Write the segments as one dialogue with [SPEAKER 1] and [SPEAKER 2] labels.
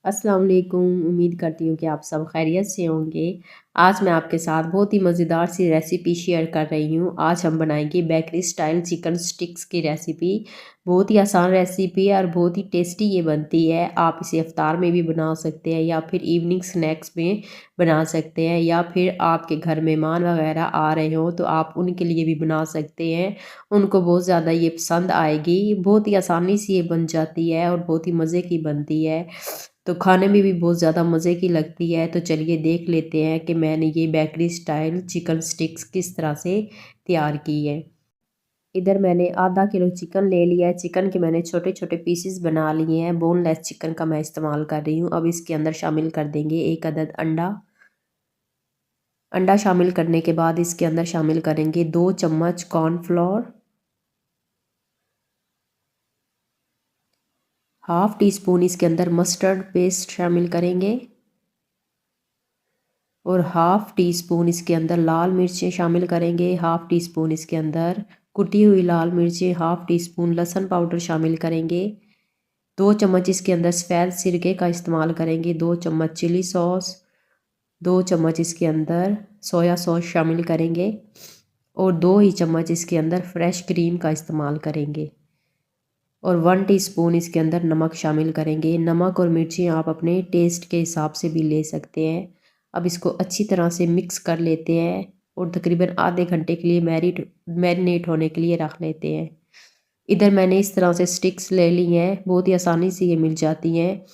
[SPEAKER 1] अस्सलाम वालेकुम। उम्मीद करती हूँ कि आप सब खैरियत से होंगे। आज मैं आपके साथ बहुत ही मज़ेदार सी रेसिपी शेयर कर रही हूँ। आज हम बनाएंगे बेकरी स्टाइल चिकन स्टिक्स की रेसिपी। बहुत ही आसान रेसिपी है और बहुत ही टेस्टी ये बनती है। आप इसे इफ्तार में भी बना सकते हैं या फिर इवनिंग स्नैक्स में बना सकते हैं, या फिर आपके घर मेहमान वगैरह आ रहे हो तो आप उनके लिए भी बना सकते हैं। उनको बहुत ज़्यादा ये पसंद आएगी। बहुत ही आसानी से ये बन जाती है और बहुत ही मज़े की बनती है, तो खाने में भी बहुत ज़्यादा मज़े की लगती है। तो चलिए देख लेते हैं कि मैंने ये बेकरी स्टाइल चिकन स्टिक्स किस तरह से तैयार की है। इधर मैंने आधा किलो चिकन ले लिया है। चिकन के मैंने छोटे छोटे पीसेस बना लिए हैं। बोनलेस चिकन का मैं इस्तेमाल कर रही हूँ। अब इसके अंदर शामिल कर देंगे एक अदद अंडा। अंडा शामिल करने के बाद इसके अंदर शामिल करेंगे 2 चम्मच कॉर्नफ्लोर, हाफ़ टी स्पून इसके अंदर मस्टर्ड पेस्ट शामिल करेंगे और हाफ़ टी स्पून इसके अंदर लाल मिर्चें शामिल करेंगे। हाफ़ टी स्पून इसके अंदर कुटी हुई लाल मिर्चें, हाफ़ टी स्पून लहसुन पाउडर शामिल करेंगे। 2 चम्मच इसके अंदर सफ़ेद सिरके का इस्तेमाल करेंगे। 2 चम्मच चिली सॉस, 2 चम्मच इसके अंदर सोया सॉस शामिल करेंगे और 2 ही चम्मच इसके अंदर फ्रेश क्रीम का इस्तेमाल करेंगे और 1 टीस्पून इसके अंदर नमक शामिल करेंगे। नमक और मिर्ची आप अपने टेस्ट के हिसाब से भी ले सकते हैं। अब इसको अच्छी तरह से मिक्स कर लेते हैं और तकरीबन आधे घंटे के लिए मैरिनेट होने के लिए रख लेते हैं। इधर मैंने इस तरह से स्टिक्स ले ली हैं, बहुत ही आसानी से ये मिल जाती हैं।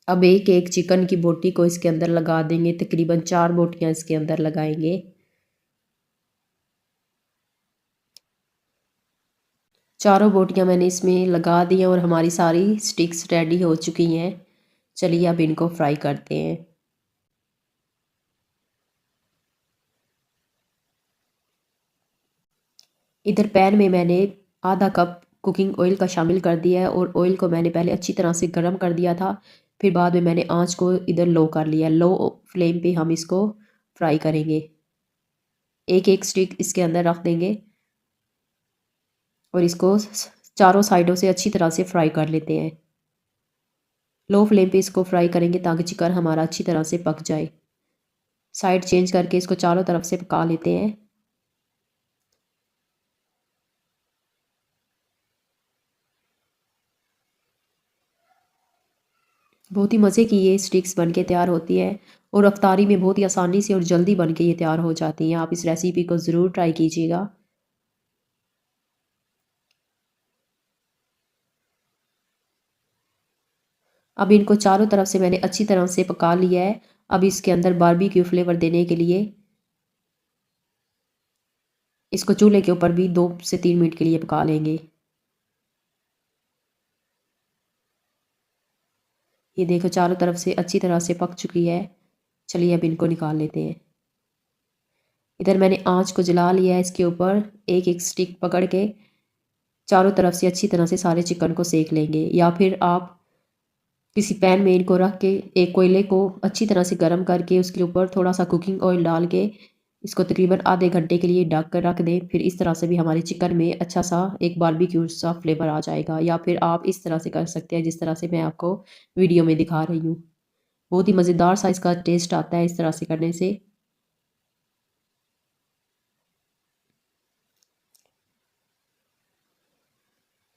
[SPEAKER 1] अब एक एक चिकन की बोटी को इसके अंदर लगा देंगे। तकरीबन 4 बोटियां इसके अंदर लगाएंगे। चारों बोटियां मैंने इसमें लगा दी हैं और हमारी सारी स्टिक्स रेडी हो चुकी हैं। चलिए अब इनको फ्राई करते हैं। इधर पैन में मैंने आधा कप कुकिंग ऑयल का शामिल कर दिया है और ऑयल को मैंने पहले अच्छी तरह से गर्म कर दिया था। फिर बाद में मैंने आंच को इधर लो कर लिया। लो फ्लेम पे हम इसको फ्राई करेंगे। एक एक स्टिक इसके अंदर रख देंगे और इसको चारों साइडों से अच्छी तरह से फ्राई कर लेते हैं। लो फ्लेम पे इसको फ्राई करेंगे ताकि चिकन हमारा अच्छी तरह से पक जाए। साइड चेंज करके इसको चारों तरफ से पका लेते हैं। बहुत ही मज़े की ये स्टिक्स बन के तैयार होती है और अफ्तारी में बहुत ही आसानी से और जल्दी बन के ये तैयार हो जाती हैं। आप इस रेसिपी को ज़रूर ट्राई कीजिएगा। अब इनको चारों तरफ से मैंने अच्छी तरह से पका लिया है। अब इसके अंदर बारबेक्यू फ्लेवर देने के लिए इसको चूल्हे के ऊपर भी 2 से 3 मिनट के लिए पका लेंगे। ये देखो चारों तरफ से अच्छी तरह से पक चुकी है। चलिए अब इनको निकाल लेते हैं। इधर मैंने आँच को जला लिया है। इसके ऊपर एक एक स्टिक पकड़ के चारों तरफ से अच्छी तरह से सारे चिकन को सेक लेंगे, या फिर आप किसी पैन में इनको रख के एक कोयले को अच्छी तरह से गर्म करके उसके ऊपर थोड़ा सा कुकिंग ऑयल डाल के इसको तकरीबन आधे घंटे के लिए ढक कर रख दें। फिर इस तरह से भी हमारे चिकन में अच्छा सा एक बारबेक्यू सा फ्लेवर आ जाएगा, या फिर आप इस तरह से कर सकते हैं जिस तरह से मैं आपको वीडियो में दिखा रही हूँ। बहुत ही मज़ेदार सा इसका टेस्ट आता है इस तरह से करने से।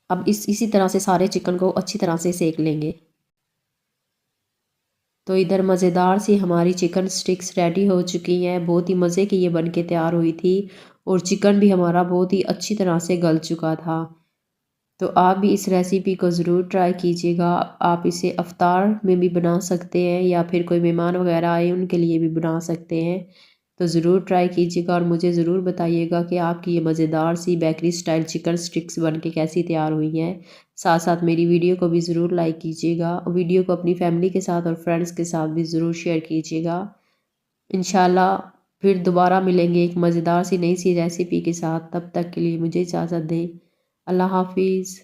[SPEAKER 1] अब इसी तरह से सारे चिकन को अच्छी तरह से सेक लेंगे। तो इधर मज़ेदार सी हमारी चिकन स्टिक्स रेडी हो चुकी हैं। बहुत ही मज़े की ये बन के तैयार हुई थी और चिकन भी हमारा बहुत ही अच्छी तरह से गल चुका था। तो आप भी इस रेसिपी को ज़रूर ट्राई कीजिएगा। आप इसे अफ्तार में भी बना सकते हैं या फिर कोई मेहमान वगैरह आए उनके लिए भी बना सकते हैं। तो ज़रूर ट्राई कीजिएगा और मुझे ज़रूर बताइएगा कि आपकी ये मज़ेदार सी बेकरी स्टाइल चिकन स्टिक्स बन के कैसी तैयार हुई हैं। साथ साथ मेरी वीडियो को भी ज़रूर लाइक कीजिएगा। वीडियो को अपनी फैमिली के साथ और फ्रेंड्स के साथ भी ज़रूर शेयर कीजिएगा। इंशाल्लाह फिर दोबारा मिलेंगे एक मज़ेदार सी नई सी रेसिपी के साथ। तब तक के लिए मुझे इजाज़त दें। अल्लाह हाफिज़।